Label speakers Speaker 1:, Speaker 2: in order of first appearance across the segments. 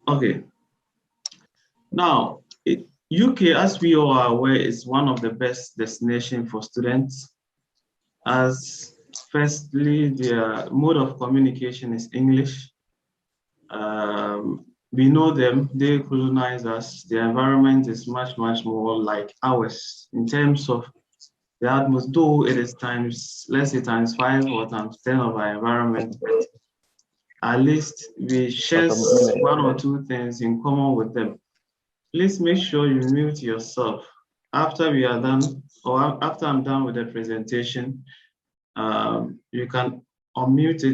Speaker 1: Okay. Now, UK, as we all are aware, is one of the best destinations for students, as firstly, their mode of communication is English. We know them, they colonize us. Their environment is much, much more like ours in terms of the atmosphere, though it is times, let's say times 5 or times 10 of our environment, but at least we share one or two things in common with them. Please make sure you mute yourself after we are done, or after I'm done with the presentation. You can unmute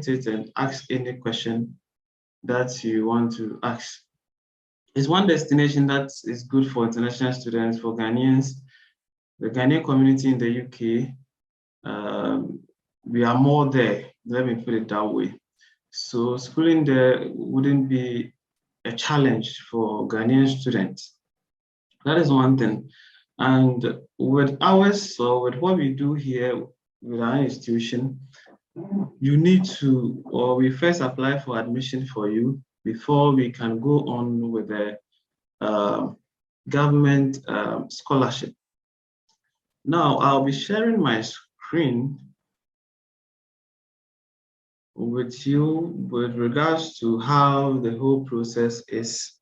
Speaker 1: it and ask any question that you want to ask. It's one destination that is good for international students, for Ghanaians, the Ghanaian community in the UK. We are more there, let me put it that way. So schooling there wouldn't be a challenge for Ghanaian students. That is one thing. And with ours, so with what we do here with our institution, you need to, or we first apply for admission for you before we can go on with the government scholarship. Now, I'll be sharing my screen with you with regards to how the whole process is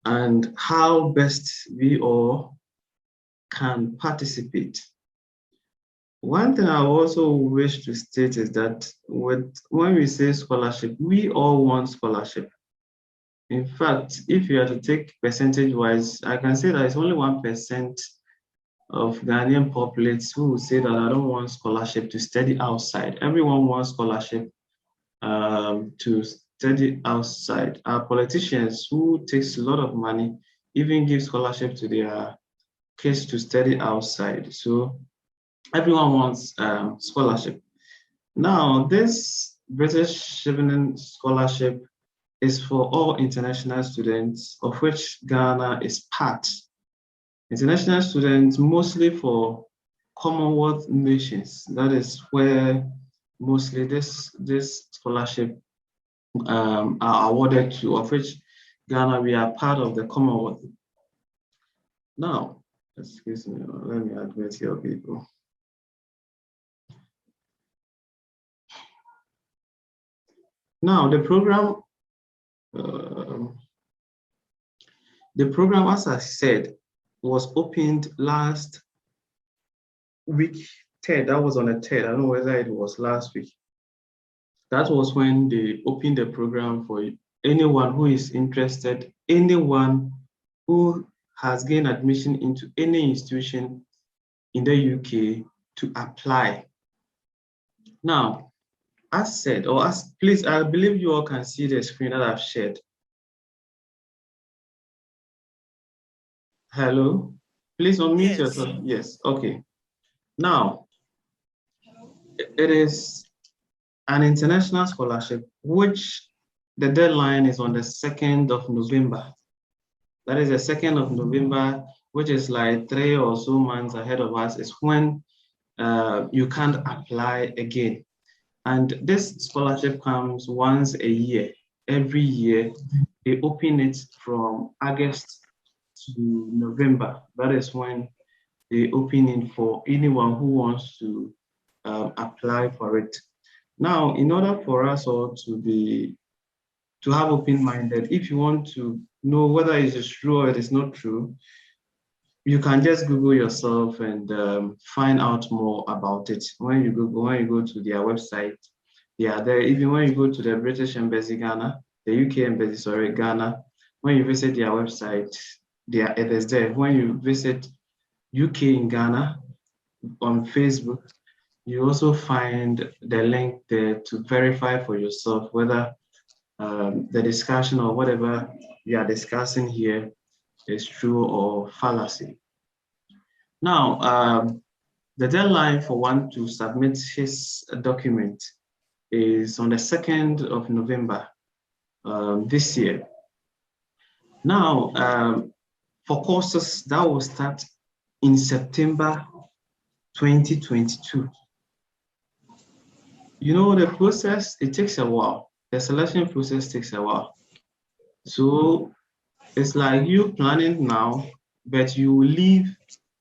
Speaker 1: and how best we all can participate. One thing I also wish to state is that when we say scholarship, we all want scholarship. In fact, if you are to take percentage-wise, I can say that it's only 1% of Ghanaian populates who will say that I don't want scholarship to study outside. Everyone wants scholarship to study outside. Our politicians who takes a lot of money even give scholarship to their kids to study outside. So everyone wants scholarship. Now, this British Chevening scholarship is for all international students, of which Ghana is part. International students, mostly for Commonwealth nations. That is where mostly this scholarship are awarded to, of which Ghana, we are part of the Commonwealth. Now, excuse me, let me admit your people. Now, the program, as I said, was opened last week, 3rd. That was on the 3rd. I don't know whether it was last week. That was when they opened the program for anyone who is interested, anyone who has gained admission into any institution in the UK to apply. Now, as said, or as please, I believe you all can see the screen that I've shared. Hello, please unmute yourself. Yes, okay. Now, it is an international scholarship, which the deadline is on the 2nd of November. That is the 2nd of November, which is like 3 or so months ahead of us, is when you can't apply again. And this scholarship comes once a year. Every year, they open it from August to November. That is when they open it for anyone who wants to apply for it. Now, in order for us all to have open-minded, if you want to know whether it is true or it is not true, you can just Google yourself and find out more about it. When you go to their website, they are there. Even when you go to the British Embassy Ghana, the UK Embassy, sorry, Ghana, when you visit their website, it is there. When you visit UK in Ghana on Facebook, you also find the link there to verify for yourself whether the discussion or whatever we are discussing here is true or fallacy. Now, the deadline for one to submit his document is on the 2nd of November this year. Now, for courses that will start in September 2022. You know, the process, it takes a while. The selection process takes a while. So it's like you planning now, but you will leave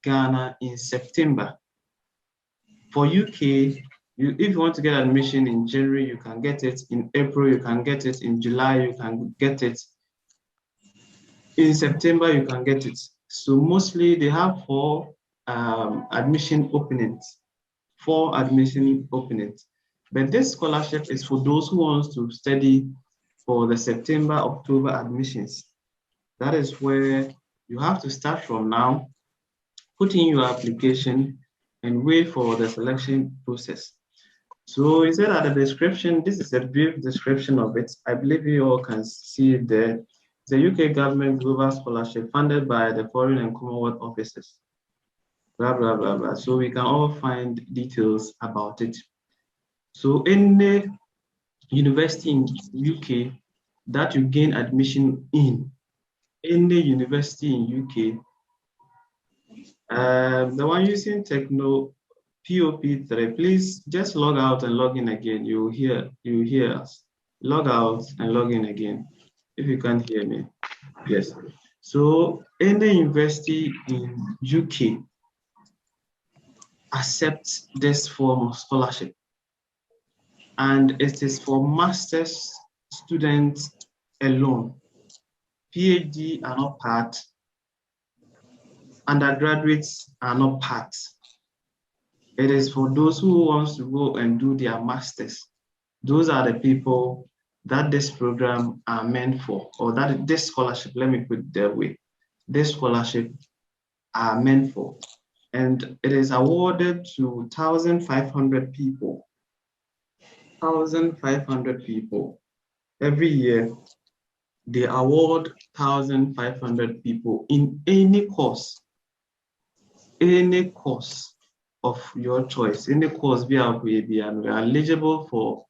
Speaker 1: Ghana in September. For UK, if you want to get admission in January, you can get it. In April, you can get it. In July, you can get it. In September, you can get it. So mostly they have four admission openings. But this scholarship is for those who want to study for the September, October admissions. That is where you have to start from now, put in your application, and wait for the selection process. So he said at the description, this is a brief description of it. I believe you all can see it there. It's a UK government global scholarship funded by the Foreign and Commonwealth offices. Blah, blah, blah, blah. So we can all find details about it. So any university in UK that you gain admission in, any university in UK, the one using Techno POP3, please just log out and log in again. You hear us. Log out and log in again. If you can't hear me, yes. So any university in UK accepts this form of scholarship, and it is for master's students alone. PhD are not part. Undergraduates are not part. It is for those who wants to go and do their masters. Those are the people that this program are meant for, or that this scholarship, let me put it that way, this scholarship are meant for. And it is awarded to 1,500 people. 1,500 people. Every year, they award 1,500 people in any course of your choice, any course we are eligible for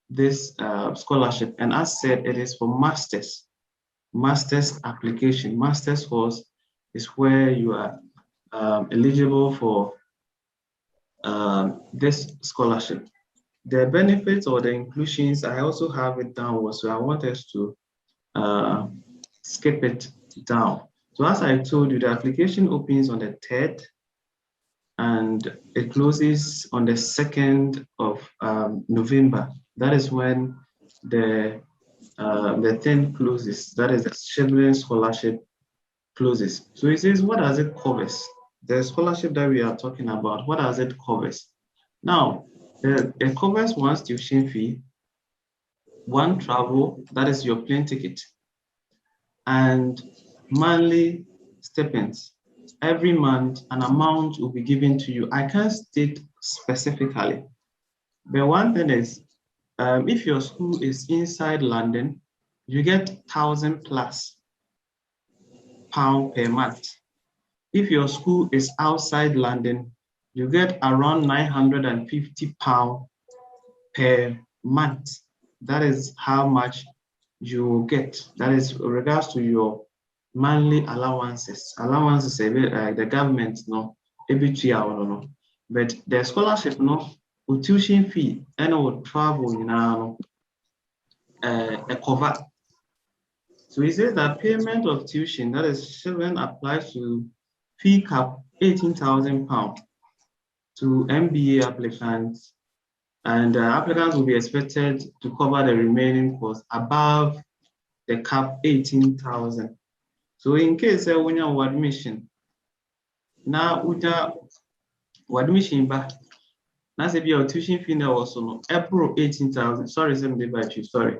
Speaker 1: this scholarship. And as said, it is for master's application. Master's course is where you are eligible for this scholarship. The benefits or the inclusions, I also have it downwards, so I want us to skip it down. So as I told you, the application opens on the 3rd and it closes on the 2nd of November. That is when the thing closes. That is the Chevening scholarship closes. So it says, what does it covers? The scholarship that we are talking about, what does it covers? Now, it covers one tuition fee, one travel, that is your plane ticket, and monthly stipends. Every month, an amount will be given to you. I can't state specifically, but one thing is, if your school is inside London, you get £1,000+ per month. If your school is outside London, you get around £950 per month. That is how much you will get. That is with regards to your monthly allowances. Allowances, the government, no, every 2 hours, no. But the scholarship, no, with tuition fee, and with travel, you know, a cover. So he says that payment of tuition, that is, Chevening applies to fee cap £18,000 to MBA applicants, and applicants will be expected to cover the remaining costs above the cap 18,000. So in case when you have admission, now admission back, now say your tuition fee now also no April 18,000. Sorry, sorry.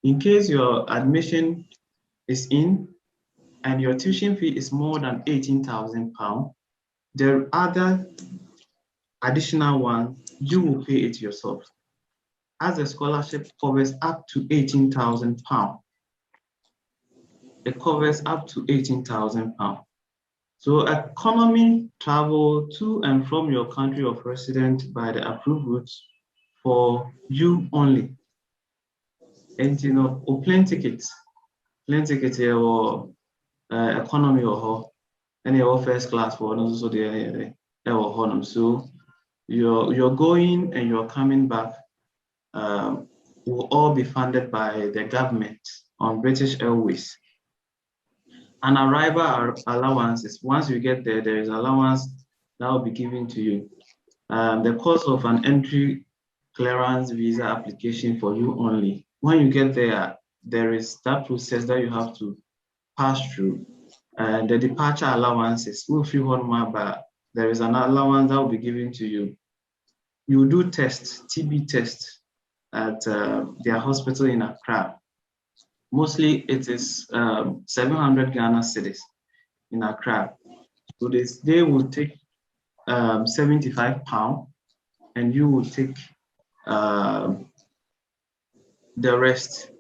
Speaker 1: In case your admission is in and your tuition fee is more than £18,000, the other additional one, you will pay it yourself. As the scholarship covers up to £18,000. It covers up to £18,000. So economy travel to and from your country of residence by the approved routes for you only. And you know, plane tickets here or economy or any first class for also the so you're going and you're coming back will all be funded by the government on British Airways. An arrival allowances, once you get there, there is allowance that will be given to you. The cost of an entry clearance visa application for you only. When you get there, there is that process that you have to pass through. The departure allowances, but there is an allowance that will be given to you. You do tests, TB tests at their hospital in Accra. Mostly it is 700 Ghana cedis in Accra. So they will take 75 pounds and you will take the rest.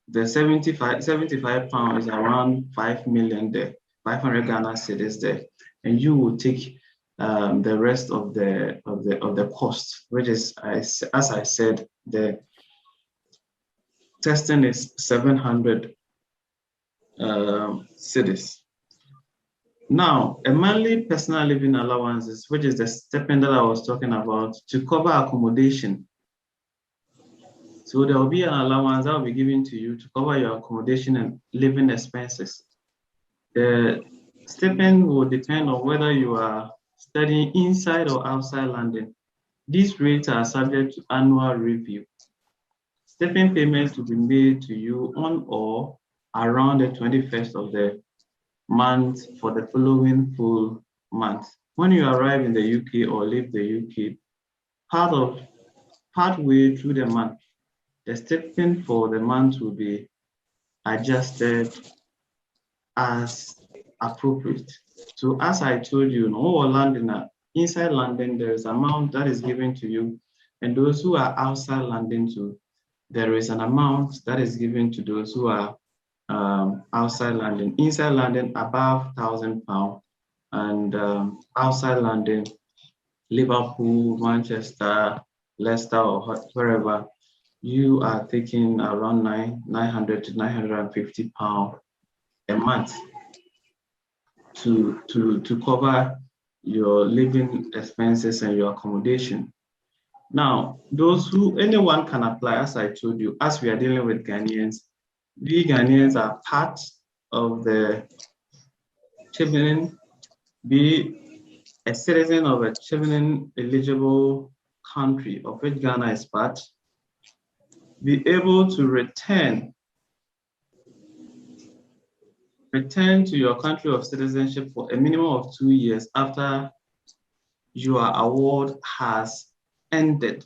Speaker 1: The 75 pounds is around 5 million there, 500 Ghana cedis there, and you will take the rest of the cost, which is, as I said, the testing is 700 cedis. Now, a monthly personal living allowances, which is the stipend that I was talking about, to cover accommodation. So there will be an allowance that will be given to you to cover your accommodation and living expenses. The stipend will depend on whether you are studying inside or outside London. These rates are subject to annual review. Stipend payments will be made to you on or around the 21st of the month for the following full month. When you arrive in the UK or leave the UK, partway through the month, the stipend for the month will be adjusted as appropriate. So as I told you, in all London, inside London, there is an amount that is given to you, and those who are outside London too, there is an amount that is given to those who are outside London. Inside London, above £1,000, and outside London, Liverpool, Manchester, Leicester, or wherever, you are taking around 900 to 950 pounds a month to cover your living expenses and your accommodation. Now, anyone can apply, as I told you, as we are dealing with Ghanaians. We Ghanaians are part of the Chevening, be a citizen of a Chevening eligible country of which Ghana is part, be able to return to your country of citizenship for a minimum of 2 years after your award has ended.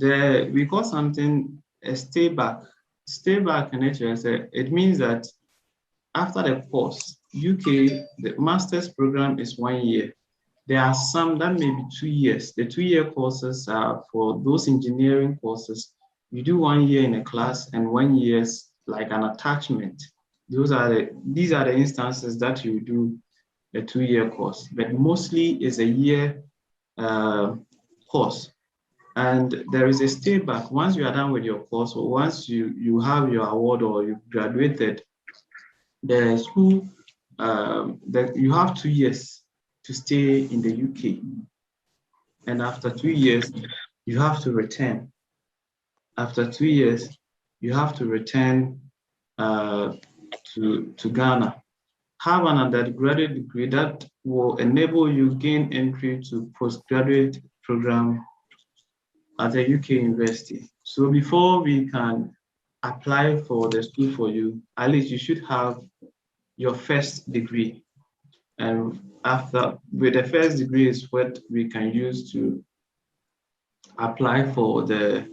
Speaker 1: We call something a stay back. Stay back in HSA, it means that after the course, UK, the master's program is 1 year. There are some that may be 2 years. The 2-year courses are for those engineering courses. You do 1 year in a class and 1 year like an attachment. These are the instances that you do a 2-year course, but mostly is a year course. And there is a stay back. Once you are done with your course, or once you have your award or you graduated, the school, you have 2 years to stay in the UK. And after 2 years, you have to return. After 2 years, you have to return to Ghana. Have an undergraduate degree that will enable you gain entry to postgraduate program at a UK university. So before we can apply for the school for you, at least you should have your first degree. And with the first degree is what we can use to apply for the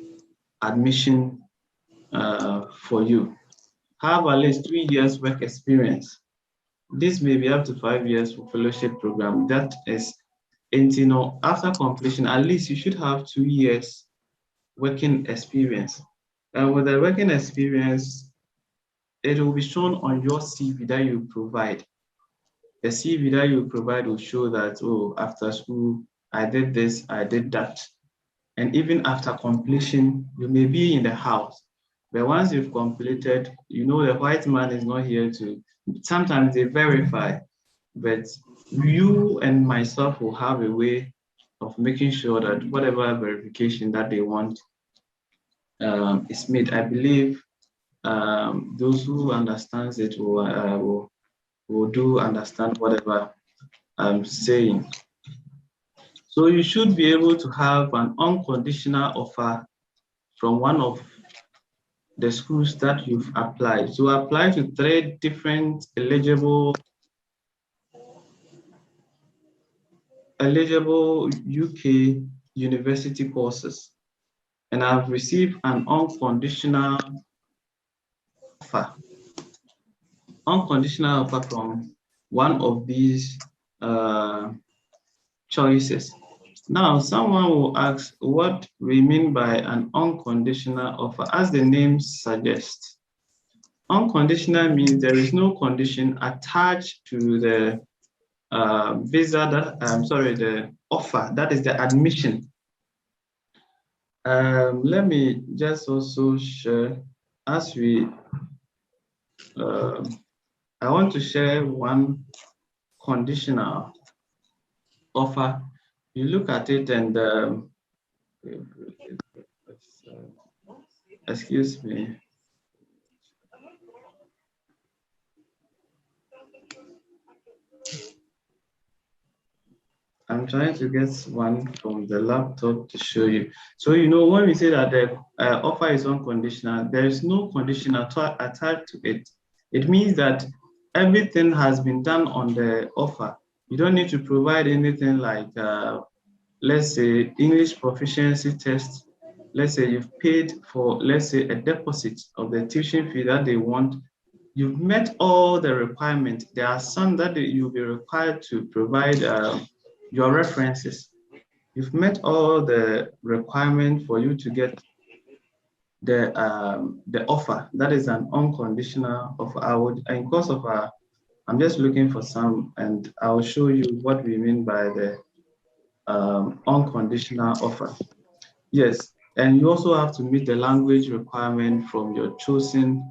Speaker 1: admission for you. Have at least 3 years work experience. This may be up to 5 years for fellowship program. That is, after completion, at least you should have 2 years working experience. And with the working experience, it will be shown on your CV that you provide. The CV that you provide will show that, oh, after school, I did this, I did that. And even after completion, you may be in the house. But once you've completed, the white man is not here to, sometimes they verify, but you and myself will have a way of making sure that whatever verification that they want is made. I believe those who understands it will do understand whatever I'm saying. So you should be able to have an unconditional offer from one of the schools that you've applied. So apply to 3 different eligible UK university courses, and I've received an unconditional offer from one of these choices. Now, someone will ask what we mean by an unconditional offer. As the name suggests, unconditional means there is no condition attached to the the offer, that is the admission. Let me just also share, as we, I want to share one conditional offer. You look at it and, excuse me. I'm trying to get one from the laptop to show you. So, you know, when we say that the offer is unconditional, there is no condition attached to it. It means that everything has been done on the offer. You don't need to provide anything like, let's say, English proficiency test. Let's say you've paid for, let's say, a deposit of the tuition fee that they want. You've met all the requirements. There are some that you'll be required to provide your references. You've met all the requirements for you to get the offer. That is an unconditional offer. In course of I'm just looking for some, and I'll show you what we mean by the unconditional offer. Yes, and you also have to meet the language requirement from your chosen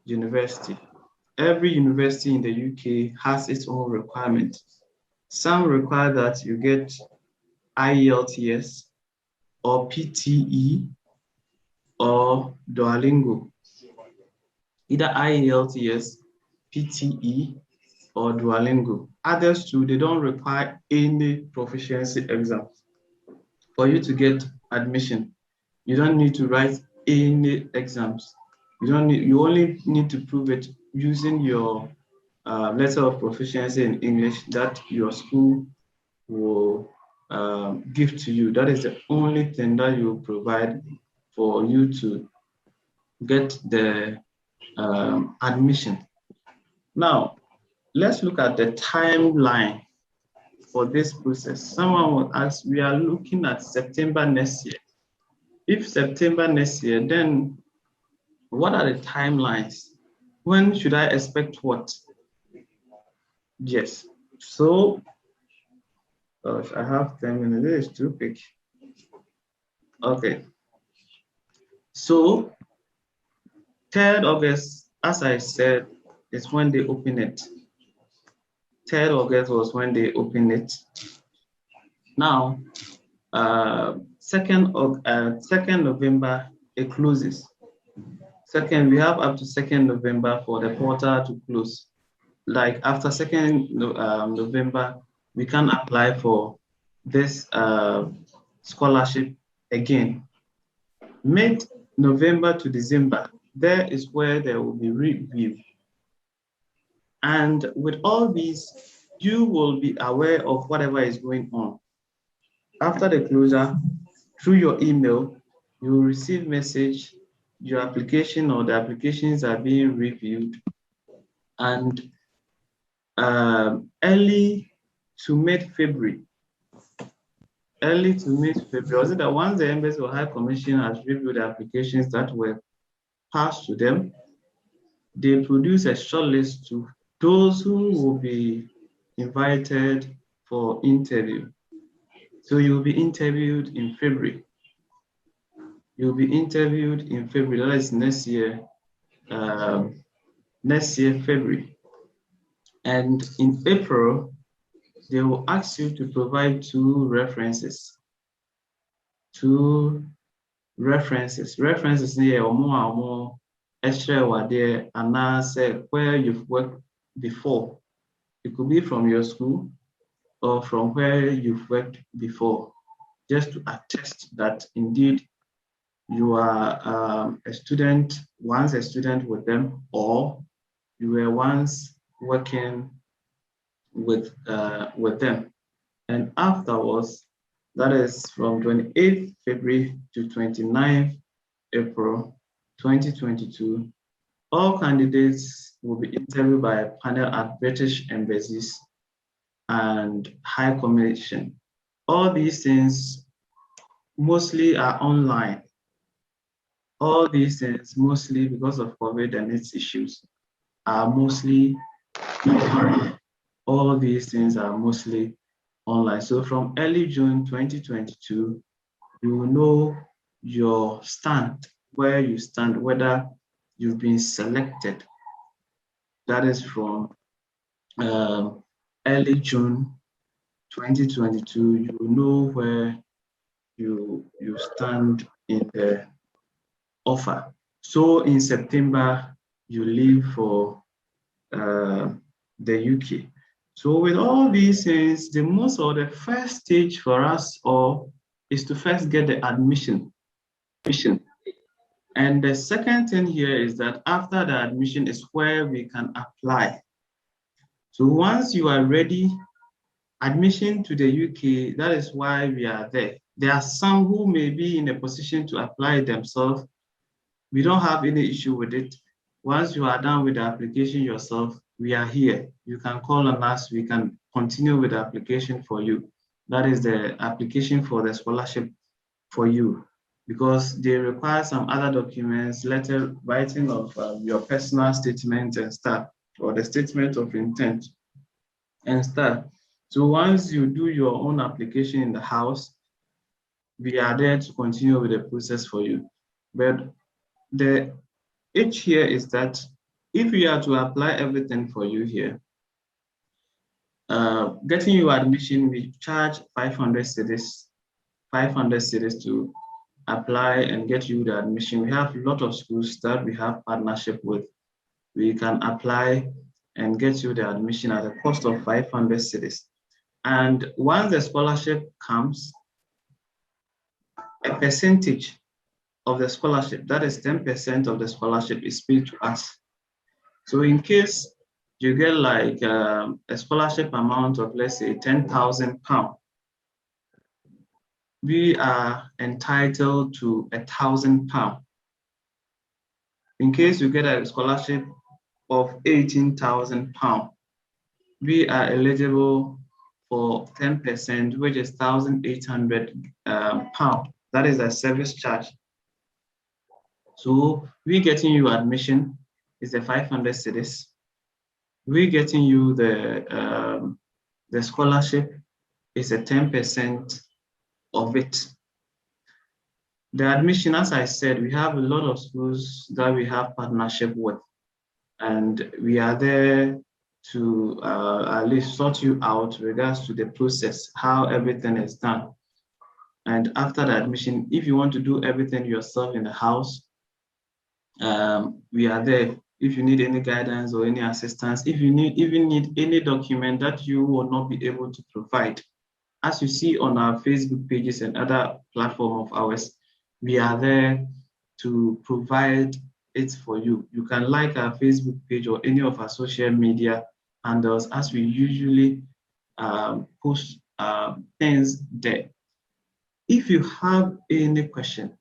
Speaker 1: university. Every university in the UK has its own requirement. Some require that you get IELTS or PTE or Duolingo. Either IELTS, PTE, or Duolingo. Others too, they don't require any proficiency exam for you to get admission. You don't need to write any exams. You only need to prove it using your letter of proficiency in English that your school will give to you. That is the only thing that you provide for you to get the admission. Now, let's look at the timeline for this process. Someone will ask, we are looking at September next year. If September next year, then what are the timelines? When should I expect what? Yes, so I have 10 minutes, this is too quick. Okay, so 3rd August, as I said, is when they open it. 3rd August was when they opened it. Now, 2nd November, it closes. We have up to 2nd November for the portal to close. Like after 2nd November, we can apply for this scholarship again. Mid-November to December, there is where there will be review. And with all these, you will be aware of whatever is going on. After the closure, through your email, you will receive message, your application or the applications are being reviewed, and early to mid-February, was it that once the Embassy or High Commission has reviewed the applications that were passed to them, they produce a shortlist to those who will be invited for interview. So you'll be interviewed in February. That is next year, February. And in April, they will ask you to provide 2 references. 2 references. References here or more extra were there, and now say where you've worked before. It could be from your school or from where you've worked before, just to attest that indeed you are once a student with them, or you were once working with them. And afterwards, that is from 28th February to 29th April 2022, all candidates will be interviewed by a panel at British embassies and High Commission. All these things mostly are online. All these things, mostly because of COVID and its issues, are mostly online. All these things are mostly online. So from early June 2022, you will know your stand, where you stand, whether you've been selected. That is from early June 2022, you will know where you stand in the offer. So in September, you leave for the UK. So with all these things, the first stage for us is to first get the admission. And the second thing here is that after the admission is where we can apply. So once you are ready, admission to the UK, that is why we are there. There are some who may be in a position to apply themselves. We don't have any issue with it. Once you are done with the application yourself, we are here. You can call on us. We can continue with the application for you. That is the application for the scholarship for you, because they require some other documents, letter writing of your personal statement and stuff, or the statement of intent and stuff. So once you do your own application in the house, we are there to continue with the process for you. But the itch here is that if we are to apply everything for you here, getting you admission, we charge 500 cedis to apply and get you the admission. We have a lot of schools that we have partnership with. We can apply and get you the admission at a cost of 500 cedis. And once the scholarship comes, a percentage of the scholarship, that is 10% of the scholarship, is paid to us. So in case you get like a scholarship amount of, let's say, £10,000, we are entitled to £1,000. In case you get a scholarship of £18,000, we are eligible for 10%, which is £1,800. That is a service charge. So we getting you admission is the 500 cedis. We getting you the scholarship is a 10% of it. The admission, as I said, we have a lot of schools that we have partnership with, and we are there to at least sort you out regards to the process, how everything is done. And after the admission, if you want to do everything yourself in the house, we are there. If you need any guidance or any assistance, if you even need any document that you will not be able to provide, as you see on our Facebook pages and other platforms of ours, we are there to provide it for you. You can like our Facebook page or any of our social media handles, as we usually post things there. If you have any question,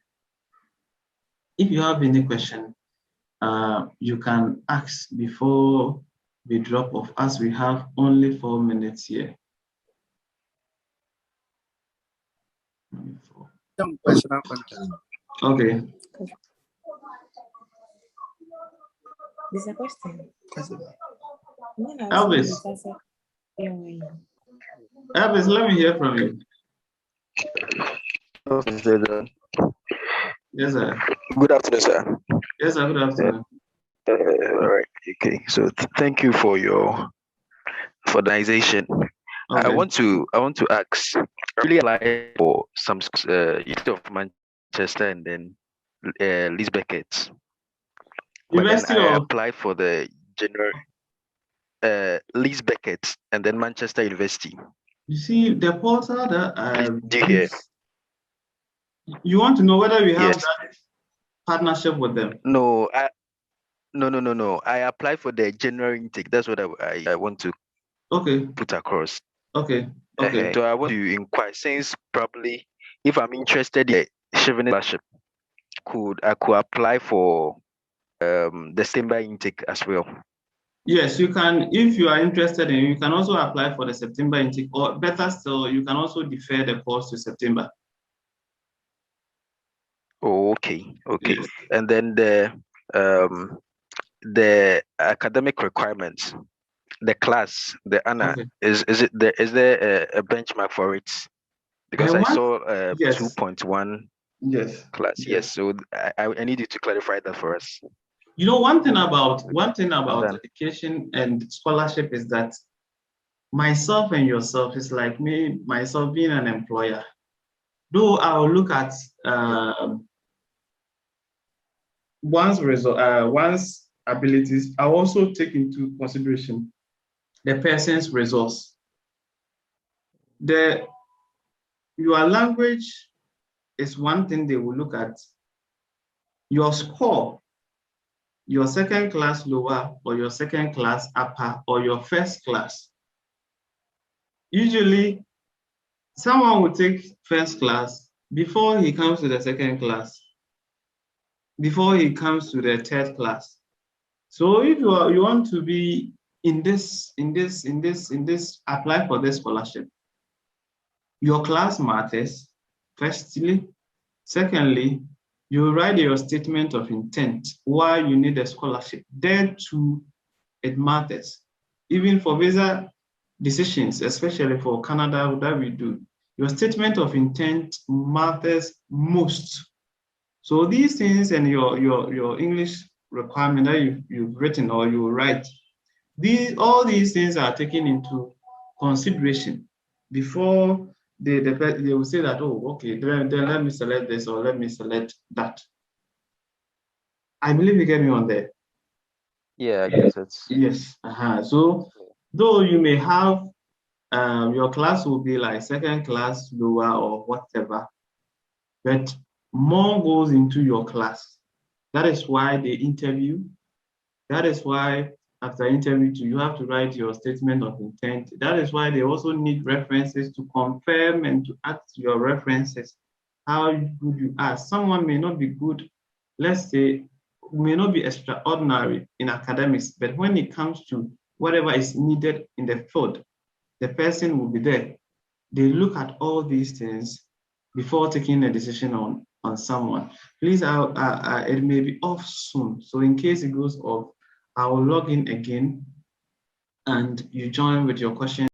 Speaker 1: you can ask before we drop off, as we have only 4 minutes here. Okay.
Speaker 2: There's a question.
Speaker 1: Elvis, let me hear from you. Yes, sir.
Speaker 3: Good afternoon, sir.
Speaker 1: Yes, sir. Good afternoon.
Speaker 3: All right. Okay. So thank you for your organization. Okay. I want to ask. I really like for some University of Manchester Manchester and then Leeds Beckett. But then
Speaker 1: University
Speaker 3: I
Speaker 1: of,
Speaker 3: applied for the general Leeds Beckett and then Manchester University.
Speaker 1: you see, the portal that
Speaker 3: Do you hear?
Speaker 1: you want to know whether we have
Speaker 3: Yes.
Speaker 1: that partnership with them?
Speaker 3: No, no. I applied for the general intake. That's what I want to put across.
Speaker 1: Okay.
Speaker 3: So I want to inquire, since probably if I'm interested in Chevening scholarship, I could apply for the September intake as well.
Speaker 1: Yes, you can. If you are interested in, you can also apply for the September intake, or better still, you can also defer the course to September.
Speaker 3: Oh, okay.
Speaker 1: Yes.
Speaker 3: And then the academic requirements, the class, the ANA,
Speaker 1: Okay.
Speaker 3: is there a benchmark for it? Because I saw
Speaker 1: yes,
Speaker 3: 2.1
Speaker 1: yes,
Speaker 3: class. Yes. So I need you to clarify that for us.
Speaker 1: You know, one thing about
Speaker 3: Done.
Speaker 1: education and scholarship is that myself and yourself is like me, myself being an employer. Though I will look at one's result, one's abilities, I also take into consideration the person's results. Your language is one thing they will look at. Your score, your second class lower, or your second class upper, or your first class. Usually, someone will take first class before he comes to the second class, before he comes to the third class. So if you want to be in this, apply for this scholarship, your class matters, firstly. Secondly, you write your statement of intent why you need a scholarship. There too, it matters. Even for visa decisions, especially for Canada that we do, your statement of intent matters most. So these things and your English requirement that you've written or you write, all these things are taken into consideration before they will say that, oh, okay, then let me select this or let me select that. I believe you get me on there.
Speaker 3: Yeah, I guess it's
Speaker 1: yes. So though you may have your class will be like second class lower or whatever, but more goes into your class. That is why they interview. That is why after interview, you have to write your statement of intent. That is why they also need references to confirm and to ask your references how good you are. Someone may not be good, let's say, may not be extraordinary in academics, but when it comes to whatever is needed in the field, the person will be there. They look at all these things before taking a decision on someone. Please, it may be off soon. So in case it goes off, I will log in again and you join with your question.